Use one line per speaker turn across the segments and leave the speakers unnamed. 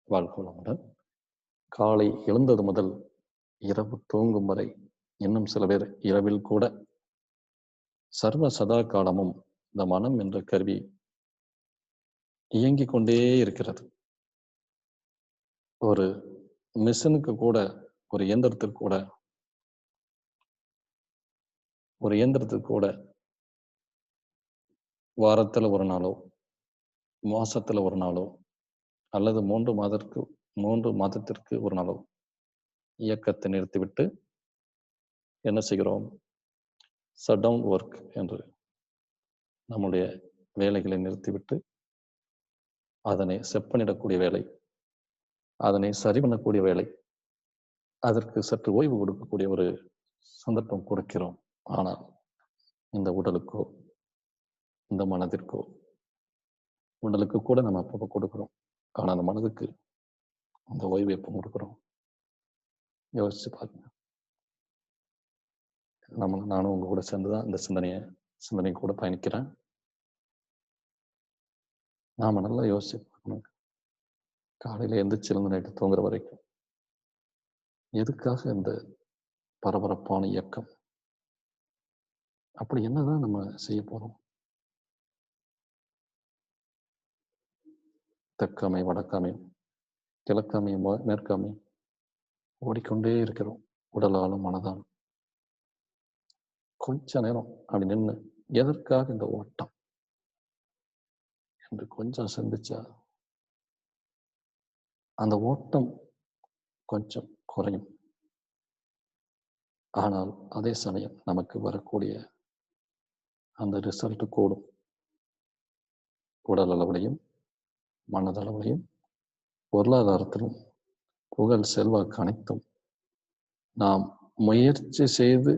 வாழ்க வளமுடன். காலை எழுந்தது முதல் இரவு தூங்கும் வரை, இன்னும் சில பேர் இரவில் கூட சர்வ சதா காலமும் இந்த மனம் என்ற கருவி இயங்கிக் கொண்டே இருக்கிறது. ஒரு மிஷினுக்கு கூட, ஒரு இயந்திரத்துக்கு கூட வாரத்துல ஒரு நாளோ, மாசத்துல ஒரு நாளோ, அல்லது 3 மாதத்திற்கு ஒரு நாளோ இயக்கத்தை நிறுத்திவிட்டு என்ன செய்கிறோம்? ஷட் டவுன் ஒர்க் என்று நம்முடைய வேலைகளை நிறுத்திவிட்டு அதனை செப்பனிடக்கூடிய வேலை, அதனை சரி பண்ணக்கூடிய வேலை, அதற்கு சற்று ஓய்வு கொடுக்கக்கூடிய ஒரு சந்தர்ப்பம் கொடுக்கிறோம். ஆனால் இந்த உடலுக்கோ, இந்த மனதிற்கோ, உடலுக்கு கூட நம்ம அப்பப்போ கொடுக்கிறோம். ஆனால் அந்த மனதுக்கு அந்த ஓய்வு எப்போ கொடுக்குறோம்? யோசிச்சு பாருங்க. நானும் உங்க கூட சேர்ந்துதான் இந்த சிந்தனை கூட பயணிக்கிறேன். நாம நல்லா யோசிச்சு பார்க்கணும். காலையில எந்திரிச்சிருந்து நைட்டு தூங்குற வரைக்கும் எதுக்காக இந்த பரபரப்பான இயக்கம்? அப்படி என்னதான் நம்ம செய்ய போறோம்? தெற்காமை, வடக்காமை, கிழக்காமை, மேற்காமை ஓடிக்கொண்டே இருக்கிறோம். உடலாலும் மனதாலும். கொஞ்ச நேரம் அப்படி நின்று எதற்காக இந்த ஓட்டம் என்று கொஞ்சம் சிந்திச்சா அந்த ஓட்டம் கொஞ்சம் குறையும். ஆனால் அதே சமயம் நமக்கு வரக்கூடிய அந்த ரிசல்ட் கூடும். உடல் அளவிலையும், மனதளவிலையும், பொருளாதாரத்திலும், புகழ் செல்வாக்கு அனைத்தும் நாம் முயற்சி செய்து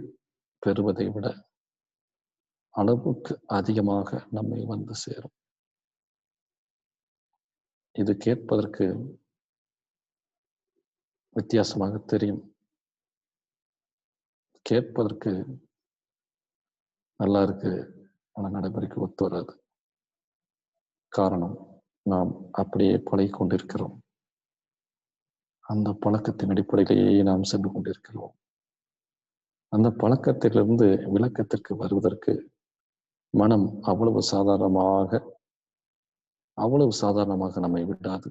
பெறுவதை விட அளவுக்கு அதிகமாக நம்மை வந்து சேரும். இது கேட்பதற்கு வித்தியாசமாக தெரியும். கேட்பதற்கு நல்லா இருக்கு, ஆனால் நடைமுறைக்கு ஒத்து வராது. காரணம், நாம் அப்படியே பழகிக் கொண்டிருக்கிறோம். அந்த பழக்கத்தின் அடிப்படையிலேயே நாம் சென்று கொண்டிருக்கிறோம். அந்த பழக்கத்திலிருந்து விளக்கத்திற்கு வருவதற்கு மனம் அவ்வளவு சாதாரணமாக நம்மை விடாது.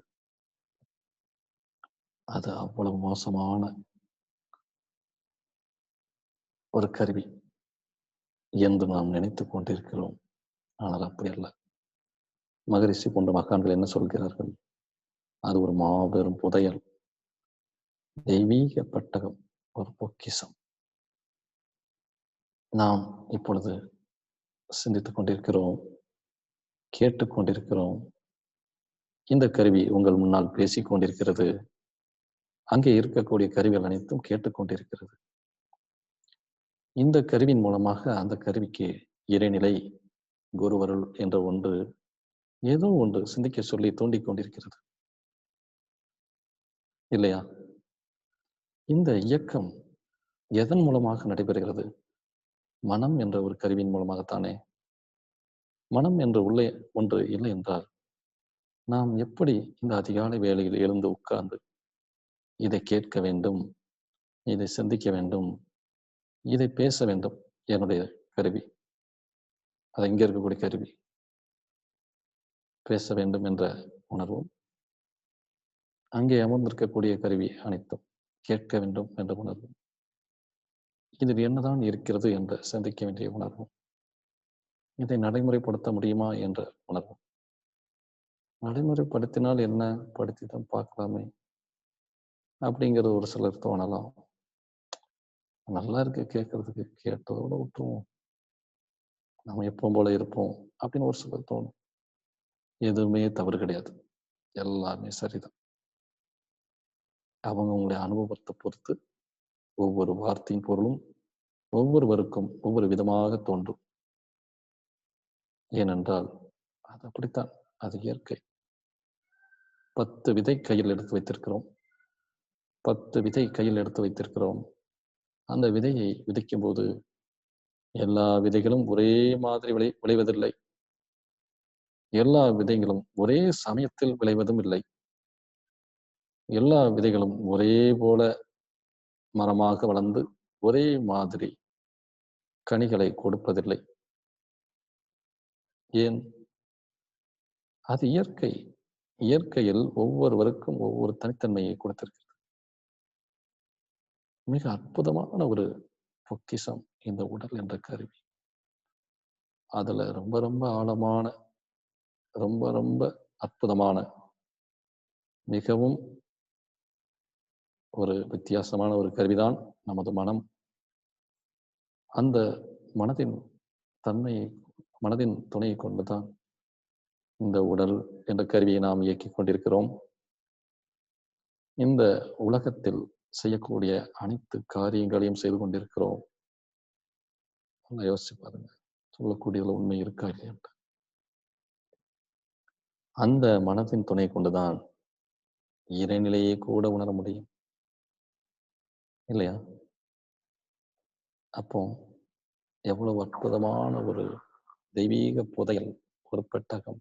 அது அவ்வளவு மோசமான ஒரு கருவி என்று நாம் நினைத்துக் கொண்டிருக்கிறோம். ஆனால் அப்படி அல்ல. மகரிஷி போன்ற மகான்கள் என்ன சொல்கிறார்கள்? அது ஒரு மாபெரும் புதையல், தெய்வீக பெட்டகம், ஒரு பொக்கிஷம். நாம் இப்பொழுது சிந்தித்துக் கொண்டிருக்கிறோம், கேட்டுக்கொண்டிருக்கிறோம். இந்த கருவி உங்கள் முன்னால் பேசிக் கொண்டிருக்கிறது. அங்கே இருக்கக்கூடிய கருவிகள் அனைத்தும் கேட்டுக்கொண்டிருக்கிறது. இந்த கருவியின் மூலமாக அந்த கருவிக்கு இறைநிலை, குருவருள் என்ற ஒன்று, ஏதோ ஒன்று சிந்திக்க சொல்லி தூண்டிக் கொண்டிருக்கிறது இல்லையா? இந்த இயக்கம் எதன் மூலமாக நடைபெறுகிறது? மனம் என்ற ஒரு கருவியின் மூலமாகத்தானே. மனம் என்று உள்ளே ஒன்று இல்லை என்றால் நாம் எப்படி இந்த அதிகாலை வேளையில் எழுந்து உட்கார்ந்து இதை கேட்க வேண்டும், இதை சிந்திக்க வேண்டும், இதை பேச வேண்டும்? என்னுடைய கருவி, அது இங்கே இருக்கக்கூடிய கருவி, பேச வேண்டும் என்ற உணர்வும், அங்கே அமர்ந்திருக்கக்கூடிய கருவி அனைத்தும் கேட்க வேண்டும் என்ற உணர்வும், இதில் என்னதான் இருக்கிறது என்று சிந்திக்க வேண்டிய உணர்வும், இதை நடைமுறைப்படுத்த முடியுமா என்ற உணர்வும். நடைமுறைப்படுத்தினால் என்ன, படுத்திதான் பார்க்கலாமே அப்படிங்கிறது ஒரு சிலர் தோணலாம். நல்லா இருக்கு கேட்கறதுக்கு, கேட்டதோட விட்டுருவோம், நம்ம எப்பவும் போல இருப்போம் அப்படின்னு ஒரு சிலர் தோணும். எதுவுமே தவறு கிடையாது, எல்லாமே சரிதான். அவங்களுடைய அனுபவத்தை பொறுத்து ஒவ்வொரு வார்த்தையின் பொருளும் ஒவ்வொருவருக்கும் ஒவ்வொரு விதமாக தோன்றும். ஏனென்றால் அது அப்படித்தான், அது இயற்கை. 10 விதை கையில் எடுத்து வைத்திருக்கிறோம். 10 விதை கையில் எடுத்து வைத்திருக்கிறோம். அந்த விதையை விதைக்கும் போது எல்லா விதைகளும் ஒரே மாதிரி விளைவதில்லை. எல்லா விதைகளும் ஒரே சமயத்தில் விளைவதும் இல்லை. எல்லா விதைகளும் ஒரே போல மரமாக வளர்ந்து ஒரே மாதிரி கனிகளை கொடுப்பதில்லை. ஏன்? அது இயற்கை. இயற்கையில் ஒவ்வொருவருக்கும் ஒவ்வொரு தனித்தன்மையை கொடுத்திருக்கு. மிக அற்புதமான ஒரு பொக்கிஷம் இந்த உடல் என்ற கருவி. அதுல ரொம்ப ரொம்ப ஆழமான, ரொம்ப ரொம்ப அற்புதமான, மிகவும் ஒரு வித்தியாசமான ஒரு கருவிதான் நமது மனம். அந்த மனதின் தன்மையை, மனதின் துணையை கொண்டுதான் இந்த உடல் என்ற கருவியை நாம் இயக்கிக் கொண்டிருக்கிறோம். இந்த உலகத்தில் செய்யக்கூடிய அனைத்து காரியங்களையும் செய்து கொண்டிருக்கிறோம். நல்லா யோசிச்சு பாருங்க. சொல்லக்கூடியதுல உண்மை இருக்கா இல்லையா? அந்த மனத்தின் துணை கொண்டுதான் இறைநிலையை கூட உணர முடியும் இல்லையா? அப்போ எவ்வளவு அற்புதமான ஒரு தெய்வீக புதையல், ஒரு பெட்டகம்.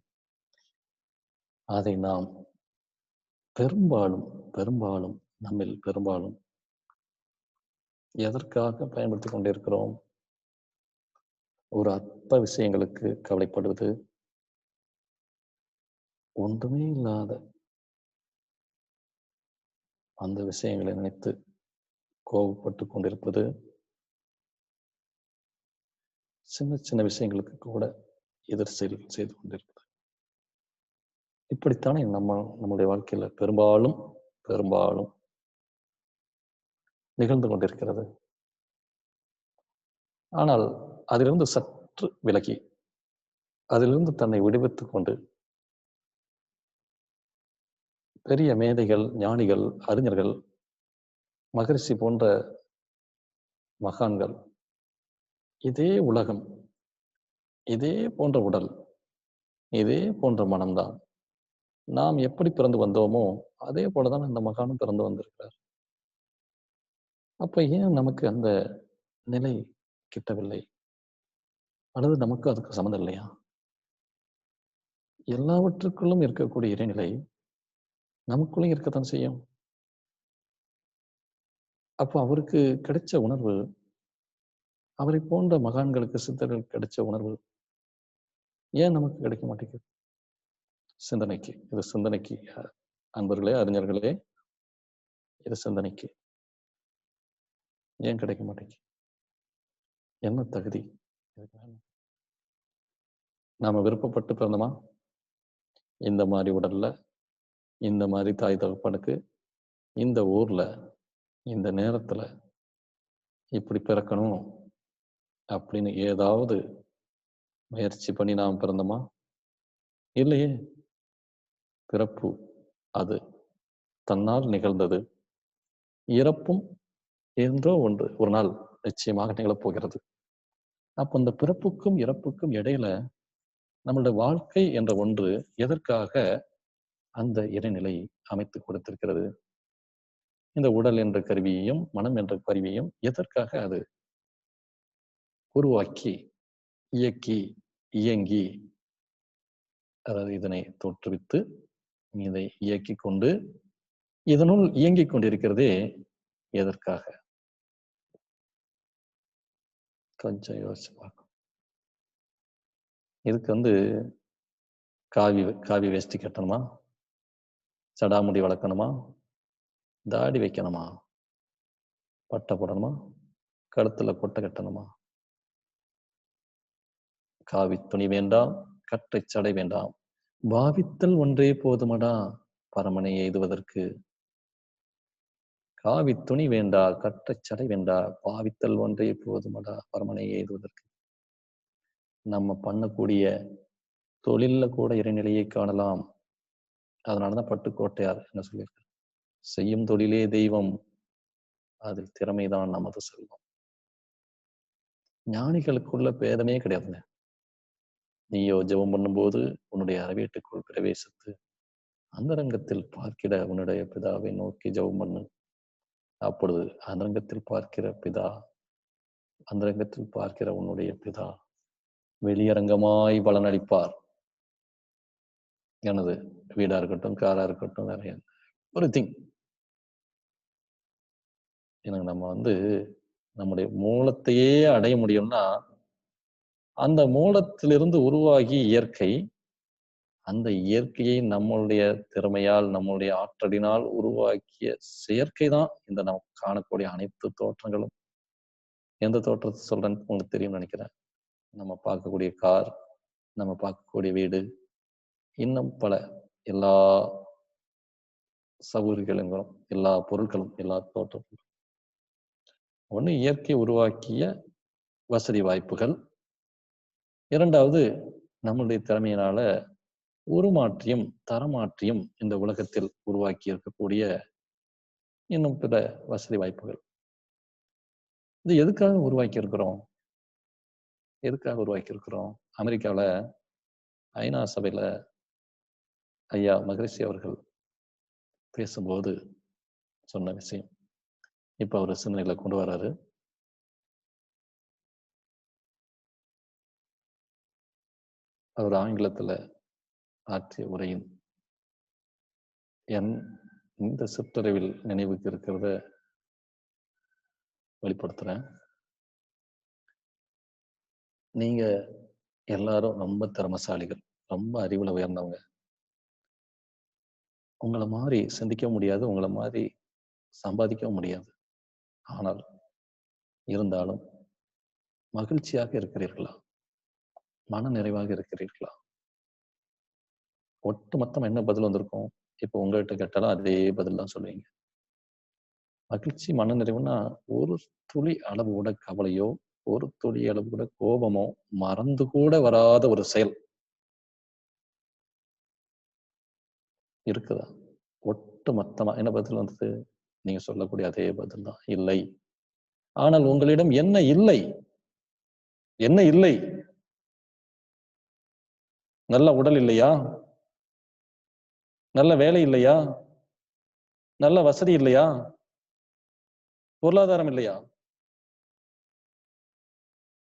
அதை நாம் பெரும்பாலும் பெரும்பாலும் நம்மில் பெரும்பாலும் எதற்காக பயன்படுத்திக் கொண்டிருக்கிறோம்? ஒரு அற்ப விஷயங்களுக்கு கவலைப்படுவது, ஒன்றுமே இல்லாத அந்த விஷயங்களை நினைத்து கோபப்பட்டு கொண்டிருப்பது, சின்ன சின்ன விஷயங்களுக்கு கூட எதிர் செயல் செய்து கொண்டிருப்பது. இப்படித்தானே நம்முடைய வாழ்க்கையில பெரும்பாலும் பெரும்பாலும் நிகழ்ந்து கொண்டிருக்கிறது. ஆனால் அதிலிருந்து சற்று விலகி, அதிலிருந்து தன்னை விடுவித்துக் கொண்டு, பெரிய மேதைகள், ஞானிகள், அறிஞர்கள், மகரிஷி போன்ற மகான்கள், இதே உலகம், இதே போன்ற உடல், இதே போன்ற மனம்தான். நாம் எப்படி பிறந்து வந்தோமோ அதே போலதான் அந்த மகானும் பிறந்து வந்திருக்கிறார். அப்ப ஏன் நமக்கு அந்த நிலை கிட்டவில்லை? அல்லது நமக்கு அதுக்கு சம்மந்தம் இல்லையா? எல்லாவற்றுக்குள்ளும் இருக்கக்கூடிய இறைநிலை நமக்குள்ளே இருக்கத்தான் செய்யும். அப்போ அவருக்கு கிடைச்ச உணர்வு, அவரை போன்ற மகான்களுக்கு, சித்தர்களுக்கு கிடைச்ச உணர்வு ஏன் நமக்கு கிடைக்க மாட்டேங்குது? சிந்தனைக்கு, இது சிந்தனைக்கு. அன்பர்களே, அறிஞர்களே, இது சிந்தனைக்கு. ஏன் கிடைக்க மாட்டேங்குது? என்ன தகுதி? நாம விருப்பப்பட்டு பிறந்தோமா? இந்த மாதிரி உடல்ல, இந்த மாதிரி தாய் தகப்பனுக்கு, இந்த ஊர்ல, இந்த நேரத்துல இப்படி பிறக்கணும் அப்படின்னு ஏதாவது முயற்சி பண்ணி நாம் பிறந்தோமா? இல்லையே. பிறப்பு அது தன்னால் நிகழ்ந்தது. இறப்பும் என்றோ ஒன்று ஒரு நாள் நிச்சயமாக நிகழப்போகிறது. அப்ப அந்த பிறப்புக்கும் இறப்புக்கும் இடையில நம்மளுடைய வாழ்க்கை என்ற ஒன்று எதற்காக அந்த இறைநிலை அமைத்து கொடுத்திருக்கிறது? இந்த உடல் என்ற கருவியையும், மனம் என்ற கருவியையும் எதற்காக அது உருவாக்கி, இயக்கி, இயங்கி, அதாவது இதனை தோற்றுவித்து, இதை இயக்கிக் கொண்டு, இதனுள் இயங்கிக் கொண்டிருக்கிறதே எதற்காக? கொஞ்சம் யோசிச்சு பார்க்கணும். இதுக்கு காவி காவி வேஷ்டி கட்டணுமா? சடாமுடி வளர்க்கணுமா? தாடி வைக்கணுமா? பட்டை போடணுமா? கழுத்துல கொட்டை கட்டணுமா? காவி துணி வேண்டாம், கட்டை சடை வேண்டாம். பாவித்தல் ஒன்றே போதுமடா பரமனை எய்துவதற்கு. காவி துணி வேண்டா, கட்டை சடை வேண்டா, பாவித்தல் ஒன்றே போதுமடா பரமனை எய்துவதற்கு. நம்ம பண்ணக்கூடிய தொழில்ல கூட இறைநிலையை காணலாம். அதனாலதான் பட்டுக்கோட்டையார் என்ன சொல்லியிருக்கார்? செய்யும் தொழிலே தெய்வம், அதில் திறமைதான் நமது செல்வம். ஞானிகளுக்குள்ள பேதமே கிடையாதுங்க. நீயோ ஜெபம் பண்ணும்போது உன்னுடைய அறவீட்டுக்குள் பிரவேசித்து அந்தரங்கத்தில் பார்க்கிற உன்னுடைய பிதாவை நோக்கி ஜெபம் பண்ணு. அப்பொழுது அந்தரங்கத்தில் பார்க்கிற பிதா, அந்தரங்கத்தில் பார்க்கிற உன்னுடைய பிதா வெளியரங்கமாய் பலனளிப்பார். எனது வீடா இருக்கட்டும், காரா இருக்கட்டும், வேற எவ்ரிதிங் எனக்கு நம்ம நம்முடைய மூலத்தையே அடைய முடியும்னா, அந்த மூலத்திலிருந்து உருவாகிய இயற்கை, அந்த இயற்கையை நம்மளுடைய திறமையால், நம்மளுடைய ஆற்றலினால் உருவாக்கிய செயற்கை தான் இந்த நாம் காணக்கூடிய அனைத்து தோற்றங்களும். எந்த தோற்றத்த சொல்றேன்னு உங்களுக்கு தெரியும்னு நெனைக்கிறேன். நம்ம பார்க்கக்கூடிய கார், நம்ம பார்க்கக்கூடிய வீடு, இன்னும் பல எல்லா சௌகரியங்களும், எல்லா பொருட்களும், எல்லா தோற்றமும். ஒண்ணு இயற்கை உருவாக்கிய வசதி வாய்ப்புகள். 2வது நம்மளுடைய திறமையினால உருமாற்றியும், தரமாற்றியும் இந்த உலகத்தில் உருவாக்கி இருக்கக்கூடிய இன்னும் பிற வசதி வாய்ப்புகள். இது எதுக்காக உருவாக்கி இருக்கிறோம்? எதுக்காக உருவாக்கி இருக்கிறோம்? அமெரிக்காவுல ஐநா சபையில ஐயா மகரிஷி அவர்கள் பேசும்போது சொன்ன விஷயம். இப்ப அவரு சிந்தனையில கொண்டு வராரு. அவர் ஆங்கிலத்துல ஆற்றிய உரையின் என் இந்த சிற்றறிவில் நினைவுக்கு இருக்கிறத வெளிப்படுத்துறேன். நீங்க எல்லாரும் ரொம்ப திறமைசாலிகள். ரொம்ப அறிவுல உயர்ந்தவங்க. உங்கள மாரி சிந்திக்கவும் முடியாது. உங்கள மாரி சம்பாதிக்கவும் முடியாது. ஆனால், இருந்தாலும் மகிழ்ச்சியாக இருக்கிறீர்களா? மன நிறைவாக இருக்கிறீர்களா? ஒட்டுமொத்தமா என்ன பதில் வந்திருக்கும்? இப்ப உங்ககிட்ட கேட்டாலும் அதே பதில் தான் சொல்லுவீங்க. மகிழ்ச்சி, மனநிறைவுனா, ஒரு துளி அளவு கூட கவலையோ, ஒரு துளி அளவு கூட கோபமோ, மறந்து கூட வராத ஒரு செயல் இருக்குதா? ஒட்டுமொத்தமா என்ன பதில் வந்தது? நீங்க சொல்லக்கூடிய அதே பதில் தான். இல்லை. ஆனால் உங்களிடம் என்ன இல்லை? என்ன இல்லை? நல்ல உடல் இல்லையா? நல்ல வேலை இல்லையா? நல்ல வசதி இல்லையா? பொருளாதாரம் இல்லையா?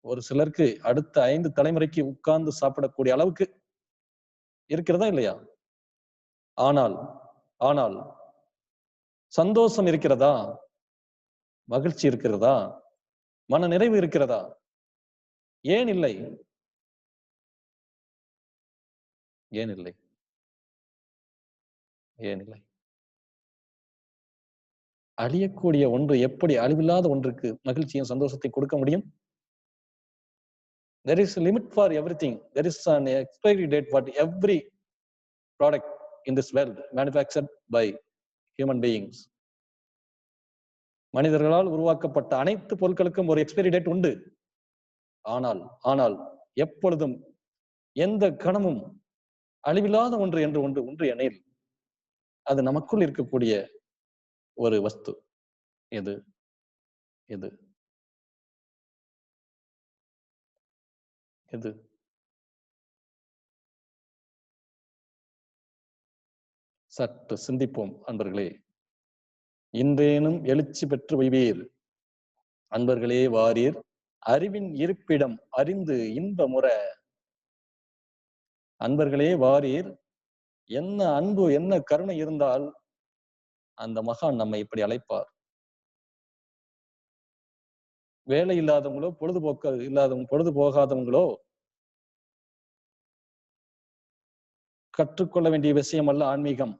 ஒரு சிலருக்கு அடுத்த 5 தலைமுறைக்கு உட்கார்ந்து சாப்பிடக்கூடிய அளவுக்கு இருக்கிறதா இல்லையா? ஆனால் ஆனால் சந்தோஷம் இருக்கிறதா? மகிழ்ச்சி இருக்கிறதா? மன நிறைவு இருக்கிறதா? ஏன் இல்லை? ஏன் இல்லை? ஏன் இல்லை? அழியக்கூடிய ஒன்று எப்படி அழிவில்லாத ஒன்றுக்கு மகிழ்ச்சியும் சந்தோஷத்தையும் கொடுக்க முடியும்? There is a limit for everything. There is an expiry date for every product in this world manufactured by human beings. மனிதர்களால் உருவாக்கப்பட்ட அனைத்து பொருட்களுக்கும் ஒரு எக்ஸ்பைரி டேட் உண்டு. ஆனால் ஆனால் எப்பொழுதும் எந்த கணமும் அழிவில்லாத ஒன்று என்று ஒன்று எனில் அது நமக்குள் இருக்கக்கூடிய ஒரு வஸ்து. எது? எது? எது? சற்று சிந்திப்போம் அன்பர்களே. இன்றேனும் எழுச்சி பெற்று உய்வீர். அன்பர்களே வாரீர். அறிவின் இருப்பிடம் அறிந்து இன்பமுற. அன்பர்களே வாரீர். என்ன அன்பு, என்ன கருணை இருந்தால் அந்த மகான் நம்மை இப்படி அழைப்பார். வேலை இல்லாதவங்களோ, பொழுதுபோக்கு இல்லாதவங்க, பொழுது போகாதவங்களோ, கற்றுக்கொள்ள வேண்டிய விஷயம் அல்ல ஆன்மீகம்.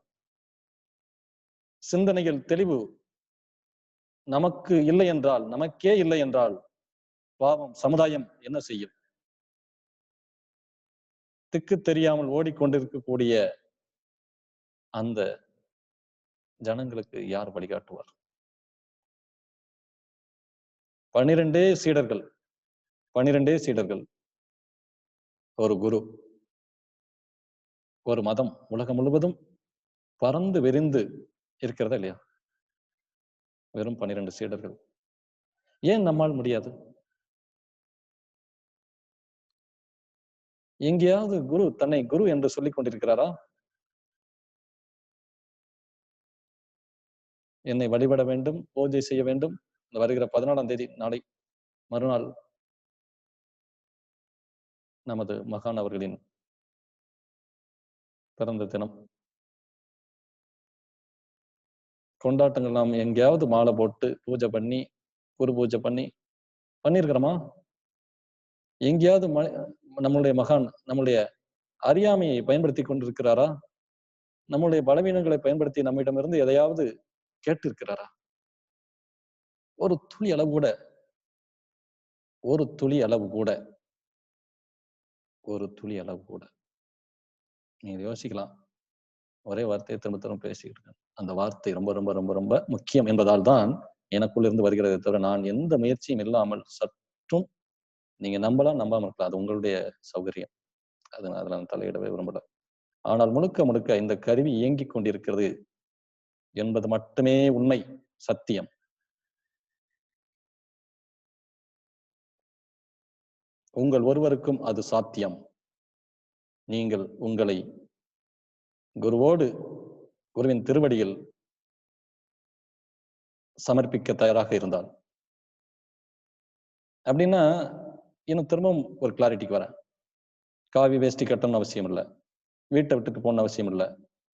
சிந்தனையில் தெளிவு நமக்கு இல்லை என்றால், நமக்கே இல்லை என்றால், பாவம் சமுதாயம் என்ன செய்யும்? திக்கு தெரியாமல் ஓடிக்கொண்டிருக்கக்கூடிய அந்த ஜனங்களுக்கு யார் வழிகாட்டுவார்? 12 சீடர்கள், 12 சீடர்கள், ஒரு குரு, ஒரு மதம் உலகம் முழுவதும் பறந்து விரிந்து இருக்கிறதா இல்லையா? வெறும் 12 சீடர்கள். ஏன் நம்மால் முடியாது? எங்கேயாவது குரு தன்னை குரு என்று சொல்லிக் கொண்டிருக்கிறாரா? என்னை வழிபட வேண்டும், பூஜை செய்ய வேண்டும். இந்த வருகிற 14ஆம் தேதி நாளை மறுநாள் நமது மகான் அவர்களின் பிறந்த தினம். கொண்டாட்டங்கள் நாம் எங்கேயாவது மாலை போட்டு பூஜை பண்ணி, குரு பூஜை பண்ணி பண்ணியிருக்கிறோமா? எங்கேயாவது நம்முடைய மகான் நம்முடைய அறியாமையை பயன்படுத்தி கொண்டிருக்கிறாரா? நம்முடைய பலவீனங்களை பயன்படுத்தி நம்மிடமிருந்து எதையாவது கேட்டிருக்கிறாரா? ஒரு துளி அளவு கூட ஒரு துளி அளவு கூட ஒரு துளி அளவு கூட நீங்க யோசிக்கலாம். ஒரே வார்த்தையை திரும்ப திரும்ப பேசிக்கிட்டு இருக்கேன். அந்த வார்த்தை ரொம்ப ரொம்ப ரொம்ப ரொம்ப முக்கியம் என்பதால் தான் எனக்குள்ள இருந்து வருகிறதே தவிர, நான் எந்த முயற்சியும் இல்லாமல் சற்றும் நீங்க நம்பலாம், நம்பாம இருக்கலாம். அது உங்களுடைய சௌகரியம். அதுல நான் தலையிடவே விரும்பல. ஆனால் முழுக்க முழுக்க இந்த கருவி இயங்கிக் கொண்டிருக்கிறது என்பது மட்டுமே உண்மை, சத்தியம். உங்கள் ஒருவருக்கும் அது சாத்தியம். நீங்கள் உங்களை குருவோடு, குருவின் திருவடியில் சமர்ப்பிக்க தயாராக இருந்தால். அப்படின்னா, இன்னும் திரும்பவும் ஒரு கிளாரிட்டிக்கு வரேன். காவி வேஷ்டி கட்டணும்னு அவசியம் இல்ல. வீட்டை விட்டுட்டு போகணும்னு அவசியம் இல்ல.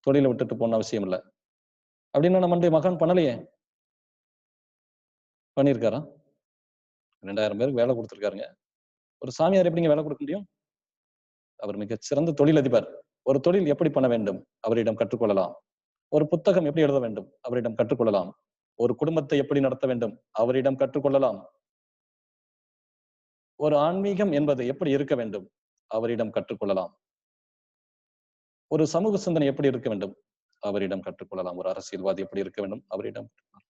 தொழிலை விட்டுட்டு போகணும்னு அவசியம் இல்ல. அப்படின்னா நம்முடைய மகான் பண்ணலையே. பண்ணியிருக்காரா? 2000 பேருக்கு வேலை கொடுத்திருக்காருங்க. ஒரு சாமியார் எப்படிங்க வேலை கொடுக்க முடியும்? அவர் மிகச்சிறந்த தொழிலதிபர். ஒரு தொழில் எப்படி பண்ண வேண்டும்? அவரிடம் கற்றுக்கொள்ளலாம். ஒரு புத்தகம் எப்படி எழுத வேண்டும்? அவரிடம் கற்றுக்கொள்ளலாம். ஒரு குடும்பத்தை எப்படி நடத்த வேண்டும்? அவரிடம் கற்றுக்கொள்ளலாம். ஒரு ஆன்மீகம் என்பது எப்படி இருக்க வேண்டும்? அவரிடம் கற்றுக்கொள்ளலாம். ஒரு சமூக சிந்தனை எப்படி இருக்க வேண்டும்? அவரிடம் கற்றுக்கொள்ளலாம். ஒரு அரசியல்வாதி எப்படி இருக்க வேண்டும்? அவரிடம்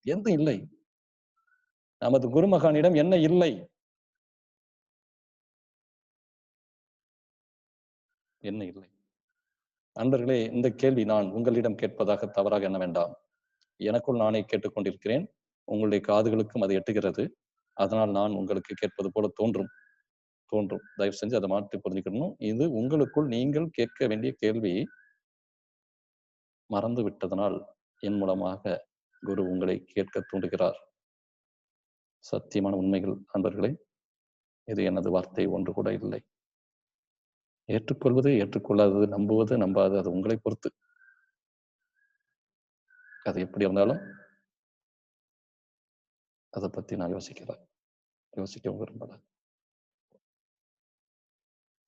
எந்த இல்லை. நமது குருமகானிடம் என்ன இல்லை? என்ன இல்லை? நண்பர்களே, இந்த கேள்வி நான் உங்களிடம் கேட்பதாக தவறாக எண்ண வேண்டாம். எனக்குள் நானே கேட்டுக்கொண்டிருக்கிறேன். உங்களுடைய காதுகளுக்கும் அது எட்டுகிறது. அதனால் நான் உங்களுக்கு கேட்பது போல தோன்றும். தயவு செஞ்சு அதை மாற்றி புரிஞ்சுக்கணும். இது உங்களுக்குள் நீங்கள் கேட்க வேண்டிய கேள்வி மறந்து விட்டதனால் என் மூலமாக குரு உங்களை கேட்க தூண்டுகிறார். சத்தியமான உண்மைகள் நண்பர்களே, இது எனது வார்த்தை ஒன்று கூட இல்லை. ஏற்றுக்கொள்வது, ஏற்றுக்கொள்ளாதது, நம்புவது, நம்பாதது அது உங்களை பொறுத்து. அது எப்படி இருந்தாலும் அதை பத்தி நான் யோசிக்கவும் விரும்பல.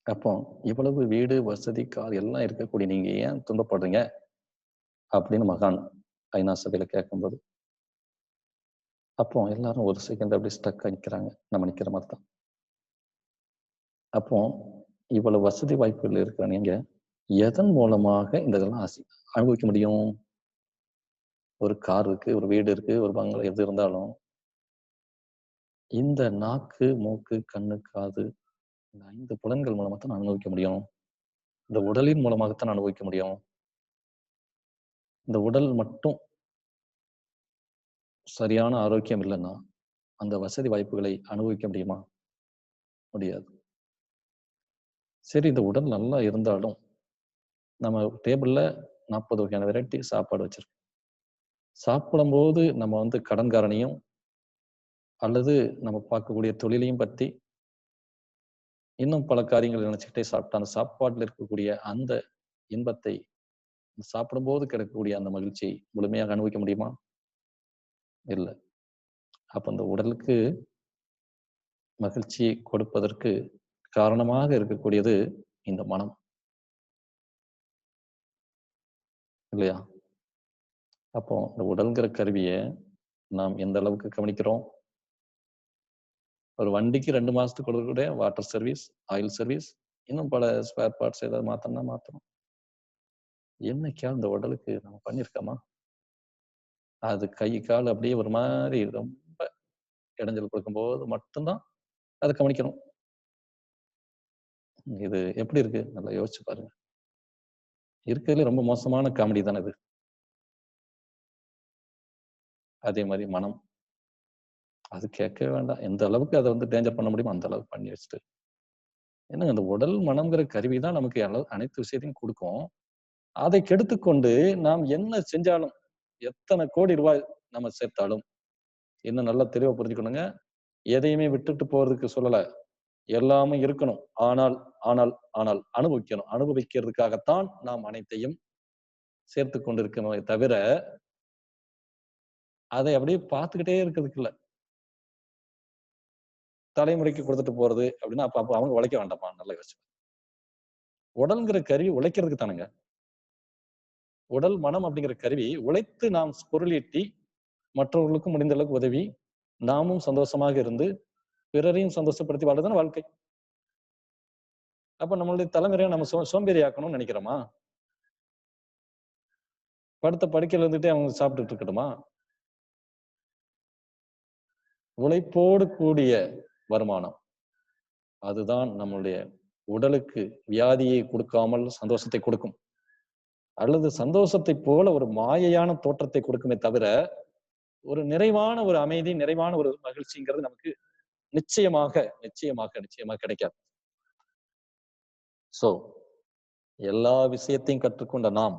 அப்போ இவ்வளவு வீடு, வசதி, கார் எல்லாம் இருக்கக்கூடிய நீங்க ஏன் துன்பப்படுறீங்க அப்படின்னு மகான் ஐநா சபையில கேட்கும்போது, அப்போ எல்லாரும் ஒரு செகண்ட் அப்படி ஸ்டக் நிக்கிறாங்க. நம்ம நிக்கிற மாதிரி தான். அப்போ இவ்வளவு வசதி வாய்ப்புகள் இருக்கிற நீங்க எதன் மூலமாக இந்த இதெல்லாம் அனுபவிக்க முடியும்? ஒரு கார் இருக்கு, ஒரு வீடு இருக்கு, ஒரு பங்களா எது இருந்தாலும் இந்த நாக்கு, மூக்கு, கண்ணு, காது இந்த 5 புலன்கள் மூலமா தான் அனுபவிக்க முடியும். இந்த உடலின் மூலமாகத்தான் அனுபவிக்க முடியும். இந்த உடல் மட்டும் சரியான ஆரோக்கியம் இல்லைன்னா அந்த வசதி வாய்ப்புகளை அனுபவிக்க முடியுமா? முடியாது. சரி, இந்த உடல் நல்லா இருந்தாலும் நம்ம டேபிள்ல 40 வகையான வெரைட்டி சாப்பாடு வச்சிருக்கோம். சாப்பிடும்போது நம்ம கடன்காரனையும் அல்லது நம்ம பார்க்கக்கூடிய தொழிலையும் பத்தி இன்னும் பல காரியங்கள் நினைச்சுக்கிட்டே சாப்பிட்டா அந்த சாப்பாட்டுல இருக்கக்கூடிய அந்த இன்பத்தை சாப்பிடும்போது கிடைக்கக்கூடிய அந்த மகிழ்ச்சியை முழுமையாக அனுபவிக்க முடியுமா? இல்லை. அப்ப அந்த உடலுக்கு மகிழ்ச்சியை கொடுப்பதற்கு காரணமாக இருக்கக்கூடியது இந்த மனம், இல்லையா? அப்போ இந்த உடல்ங்கிற கருவியை நாம் எந்த அளவுக்கு கவனிக்கிறோம்? ஒரு வண்டிக்கு 2 மாசத்துக்கு கூட வாட்டர் சர்வீஸ், ஆயில் சர்வீஸ், இன்னும் பல ஸ்பேர் பார்ட்ஸ் ஏதாவது மாத்தணும்னா மாத்தணும். என்னைக்காவது இந்த உடலுக்கு நம்ம பண்ணியிருக்கோமா? அது கை, கால் அப்படியே ஒரு மாதிரி ரொம்ப இடைஞ்சல் கொடுக்கும்போது மட்டும்தான் அதை கவனிக்கணும். இது எப்படி இருக்கு? நல்லா யோசிச்சு பாருங்க. இருக்கிறதுலே ரொம்ப மோசமான காமெடி தானே இது. அதே மாதிரி மனம். அது கேட்கவே வேண்டாம். எந்த அளவுக்கு அதை டேஞ்சர் பண்ண முடியுமோ அந்த அளவுக்கு பண்ணி வச்சுட்டு. ஏன்னா அந்த உடல் மனம்ங்கிற கருவி தான் நமக்கு அனைத்து விஷயத்தையும் கொடுக்கும். அதை கெடுத்துக்கொண்டு நாம் என்ன செஞ்சாலும், எத்தனை கோடி ரூபாய் நம்ம சேர்த்தாலும், இன்னும் நல்லா தெளிவா புரிஞ்சுக்கணுங்க. எதையுமே விட்டுட்டு போறதுக்கு சொல்லல. எல்லாமே இருக்கணும். ஆனால் ஆனால் ஆனால் அனுபவிக்கணும். அனுபவிக்கிறதுக்காகத்தான் நாம் அனைத்தையும் சேர்த்துக் கொண்டிருக்கிறோமே தவிர, அதை அப்படியே பார்த்துக்கிட்டே இருக்கிறதுக்கு இல்ல. தலைமுறைக்கு கொடுத்துட்டு போறது அப்படின்னா, அப்ப அவங்க உழைக்க வேண்டாமா? நல்லா யோசிச்சு. உடல்ங்கிற கருவி உழைக்கிறதுக்கு தானேங்க. உடல், மனம் அப்படிங்கிற கருவி உழைத்து நாம் பொருள் ஈட்டி, மற்றவர்களுக்கும் முடிந்த அளவுக்கு உதவி, நாமும் சந்தோஷமாக இருந்து, பிறரையும் சந்தோஷப்படுத்தி வாழ்றதுதானே வாழ்க்கை. அப்ப நம்மளுடைய தலைமுறையை நம்ம சோம்பேறி ஆக்கணும்னு நினைக்கிறோமா? படுத்த படுக்கையில இருந்துட்டே அவங்க சாப்பிட்டுட்டு இருக்கட்டுமா? உழைப்போடு கூடிய வருமானம். அதுதான் நம்மளுடைய உடலுக்கு வியாதியை கொடுக்காமல் சந்தோஷத்தை கொடுக்கும். அல்லது சந்தோஷத்தை போல ஒரு மாயையான தோற்றத்தை கொடுக்குமே தவிர, ஒரு நிறைவான ஒரு அமைதி, நிறைவான ஒரு மகிழ்ச்சிங்கிறது நமக்கு நிச்சயமாக, நிச்சயமாக, நிச்சயமாக கிடைக்காது. சோ, எல்லா விஷயத்தையும் கற்றுக்கொண்ட நாம்,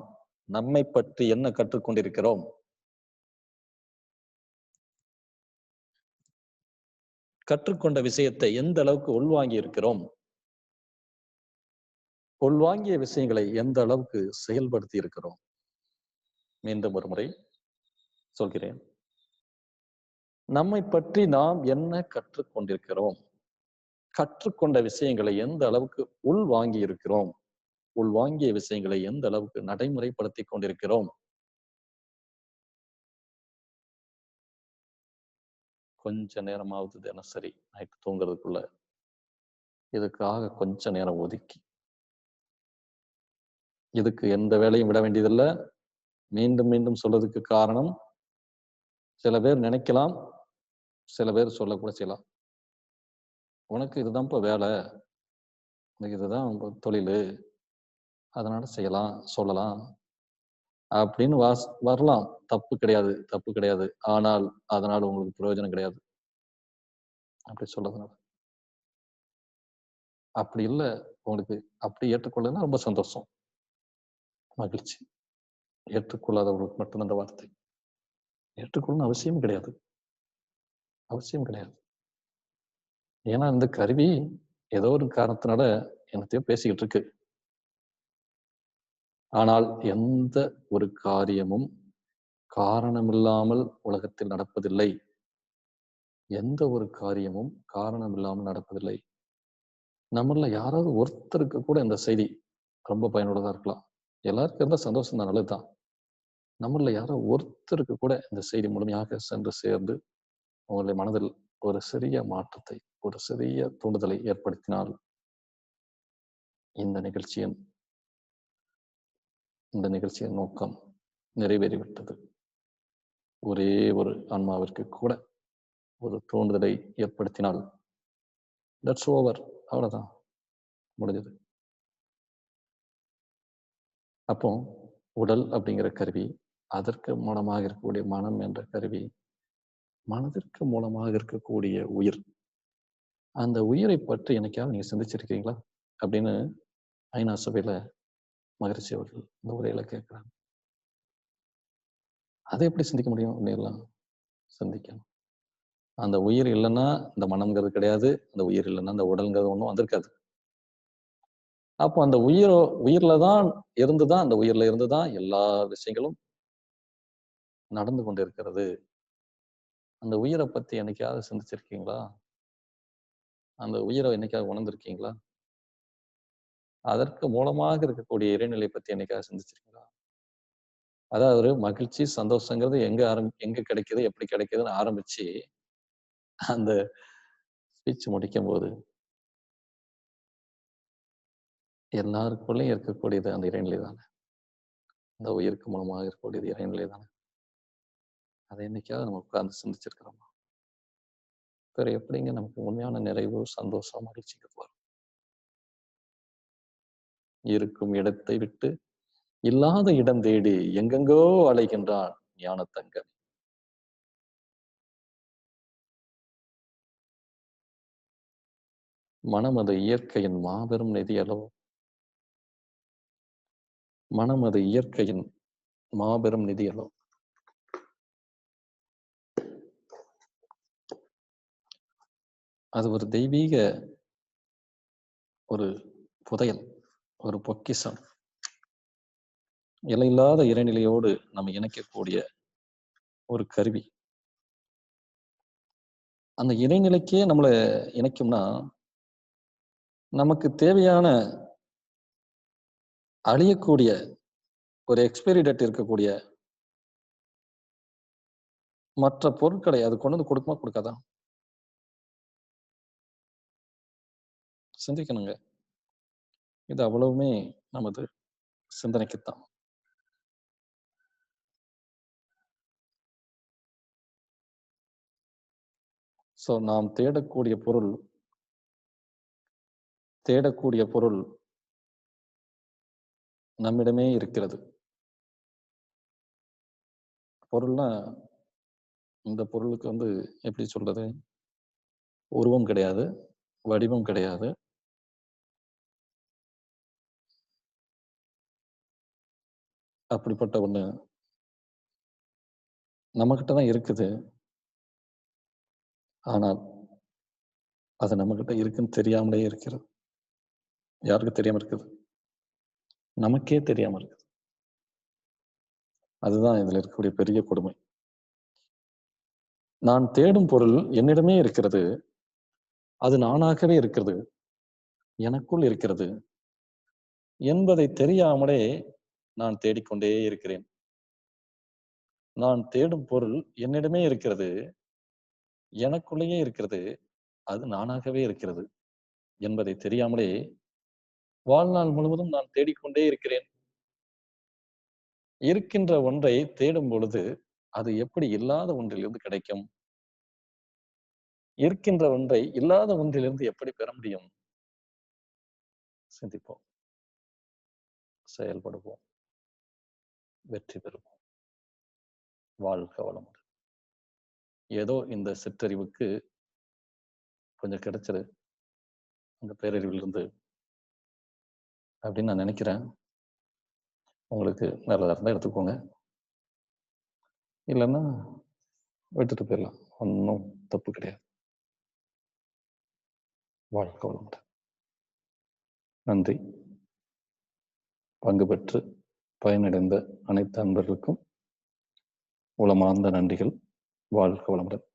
நம்மை பற்றி என்ன கற்றுக்கொண்டிருக்கிறோம்? கற்றுக்கொண்ட விஷயத்தை எந்த அளவுக்கு உள்வாங்கி இருக்கிறோம்? உள்வாங்கிய விஷயங்களை எந்த அளவுக்கு செயல்படுத்தி இருக்கிறோம்? மீண்டும் ஒரு முறை சொல்கிறேன். நம்மை பற்றி நாம் என்ன கற்றுக்கொண்டிருக்கிறோம்? கற்றுக்கொண்ட விஷயங்களை எந்த அளவுக்கு உள்வாங்கி இருக்கிறோம்? உள்வாங்கிய விஷயங்களை எந்த அளவுக்கு நடைமுறைப்படுத்திக் கொண்டிருக்கிறோம்? கொஞ்ச நேரமாவது தினசரி நைட்டு தூங்குறதுக்குள்ள இதுக்காக கொஞ்ச நேரம் ஒதுக்கி, இதுக்கு எந்த வேலையும் விட வேண்டியதில்ல. மீண்டும் மீண்டும் சொல்றதுக்கு காரணம், சில பேர் நினைக்கலாம், சில பேர் சொல்லக்கூட செய்யலாம். உனக்கு இதுதான்ப்பா வேலை, உனக்கு இதுதான் உங்க தொழிலு, அதனால செய்யலாம், சொல்லலாம் அப்படின்னு வரலாம். தப்பு கிடையாது, தப்பு கிடையாது. ஆனால் அதனால உங்களுக்கு பிரயோஜனம் கிடையாது. அப்படி சொல்றதுனால. அப்படி இல்ல, உங்களுக்கு அப்படி ஏற்றுக்கொள்ளலைன்னா ரொம்ப சந்தோஷம், மகிழ்ச்சி. ஏற்றுக்கொள்ளாதவர்களுக்கு மட்டும் அந்த வார்த்தை. ஏற்றுக்கொள்ளணும் அவசியம் கிடையாது, அவசியம் கிடையாது. ஏன்னா இந்த கருவி ஏதோ ஒரு காரணத்தினால என்னத்தையோ பேசிக்கிட்டு இருக்கு. ஆனால் எந்த ஒரு காரியமும் காரணமில்லாமல் உலகத்தில் நடப்பதில்லை. எந்த ஒரு காரியமும் காரணம் இல்லாமல் நடப்பதில்லை. நம்மள யாராவது ஒருத்தருக்கு கூட இந்த செய்தி ரொம்ப பயனுள்ளதா இருக்கலாம். எல்லாருக்கும் இருந்தா சந்தோஷம் தான், நல்லதுதான். நம்மள யாரோ ஒருத்தருக்கு கூட இந்த செய்தி முழுமையாக சென்று சேர்ந்து உங்களுடைய மனதில் ஒரு சிறிய மாற்றத்தை, ஒரு சிறிய தூண்டுதலை ஏற்படுத்தினால், இந்த நிகழ்ச்சியின் நோக்கம் நிறைவேறிவிட்டது. ஒரே ஒரு ஆன்மாவிற்கு கூட ஒரு தூண்டுதலை ஏற்படுத்தினால், தட்ஸ் ஓவர். அவ்வளவுதான், முடிஞ்சது. அப்போ உடல் அப்படிங்கிற கருவி, அதற்கு மூலமாக இருக்கக்கூடிய மனம் என்ற கருவி, மனதிற்கு மூலமாக இருக்கக்கூடிய உயிர், அந்த உயிரை பற்றி என்னைக்காவது நீங்க சிந்திச்சிருக்கீங்களா அப்படின்னு ஐநா சபையில மகரிஷி அவர்கள் இந்த உரையில கேட்கிறாங்க. அதை எப்படி சிந்திக்க முடியும் அப்படின்லாம் சிந்திக்கணும். அந்த உயிர் இல்லைன்னா இந்த மனம்ங்கிறது கிடையாது, அந்த உயிர் இல்லைன்னா அந்த உடல்ங்கிறது ஒன்றும் வந்திருக்காது. அப்போ அந்த உயிர்ல தான் இருந்துதான், அந்த உயிர்ல இருந்துதான் எல்லா விஷயங்களும் நடந்து கொண்டிருக்கிறது. அந்த உயிரை பத்தி என்னைக்காவது சிந்திச்சிருக்கீங்களா? அந்த உயிரை என்னைக்காவது உணர்ந்திருக்கீங்களா? அதற்கு மூலமாக இருக்கக்கூடிய இறைநிலை பத்தி என்னைக்காவது சிந்திச்சிருக்கீங்களா? அதாவது ஒரு மகிழ்ச்சி, சந்தோஷங்கிறது எங்க கிடைக்குது, எப்படி கிடைக்குதுன்னு ஆரம்பிச்சு, அந்த ஸ்பீச் முடிக்கும்போது, எல்லாருக்குள்ளயும் இருக்கக்கூடியது அந்த இறைநிலை தானே. அந்த உயிருக்கு மூலமாக இருக்கக்கூடியது இறைநிலை தானே. அதை என்னைக்காவது நம்ம உட்கார்ந்து சிந்திச்சிருக்கிறோமா? வேற எப்படிங்க நமக்கு உண்மையான நிறைவு, சந்தோஷம், மகிழ்ச்சிக்கு வரும்? இருக்கும் இடத்தை விட்டு இல்லாத இடம் தேடி எங்கெங்கோ அலைகின்றான் ஞானத்தங்கன். மனம் அது இயற்கையின் மாபெரும் நிதி அளவு. மனம் அது இயற்கையின் மாபெரும் நிதி அளவு. அது ஒரு தெய்வீக ஒரு புதையல், ஒரு பொக்கிஷம். எல்லையில்லாத இறைநிலையோடு நம்ம இணைக்கக்கூடிய ஒரு கருவி. அந்த இறைநிலைக்கே நம்மளை இணைக்கும்னா, நமக்கு தேவையான அழியக்கூடிய ஒரு எக்ஸ்பைரி டேட் இருக்கக்கூடிய மற்ற பொருட்களை அது கொண்டு வந்து கொடுக்குமா, கொடுக்காதா? சிந்திக்கணுங்க. இது அவ்வளவுமே நமது சிந்தனைக்குத்தான். ஸோ நாம் தேடக்கூடிய பொருள் நம்மிடமே இருக்கிறது. பொருள்னா, இந்த பொருளுக்கு எப்படி சொல்றது? உருவம் கிடையாது, வடிவம் கிடையாது. அப்படிப்பட்ட ஒண்ணு நம்மகிட்ட தான் இருக்குது. ஆனால், அது நம்மகிட்ட இருக்குன்னு தெரியாமலே இருக்கிறது. யாருக்கு தெரியாம இருக்குது? நமக்கே தெரியாம இருக்குது. அதுதான் இதுல இருக்கக்கூடிய பெரிய கொடுமை. நான் தேடும் பொருள் என்னிடமே இருக்கிறது. அது நானாகவே இருக்கிறது. எனக்குள் இருக்கிறது. என்பதை தெரியாமலே நான் தேடிக்கொண்டே இருக்கிறேன். நான் தேடும் பொருள் என்னிடமே இருக்கிறது. எனக்குள்ளேயே இருக்கிறது. அது நானாகவே இருக்கிறது. என்பதை தெரியாமலே வாழ்நாள் முழுவதும் நான் தேடிக்கொண்டே இருக்கிறேன். இருக்கின்ற ஒன்றை தேடும் பொழுது, அது எப்படி இல்லாத ஒன்றிலிருந்து கிடைக்கும்? இருக்கின்ற ஒன்றை இல்லாத ஒன்றிலிருந்து எப்படி பெற முடியும்? சிந்திப்போம். செயல்படுவோம். வெற்றி பெறுவோம். வாழ்க வளமுடன். ஏதோ இந்த சிற்றறிவுக்கு கொஞ்சம் கிடைச்சது. அந்த பேரறிவிலிருந்து அப்படின்னு நான் நினைக்கிறேன். உங்களுக்கு நல்லதா இருந்தா எடுத்துக்கோங்க. இல்லைன்னா விட்டுட்டு போயிடலாம். ஒண்ணும் தப்பு கிடையாது. வாழ்க வளமுடன். நன்றி. பங்கு பெற்று பயனடைந்த அனைத்து அன்பர்களுக்கும் உளமார்ந்த நன்றிகள். வாழ்க வளமுடன்.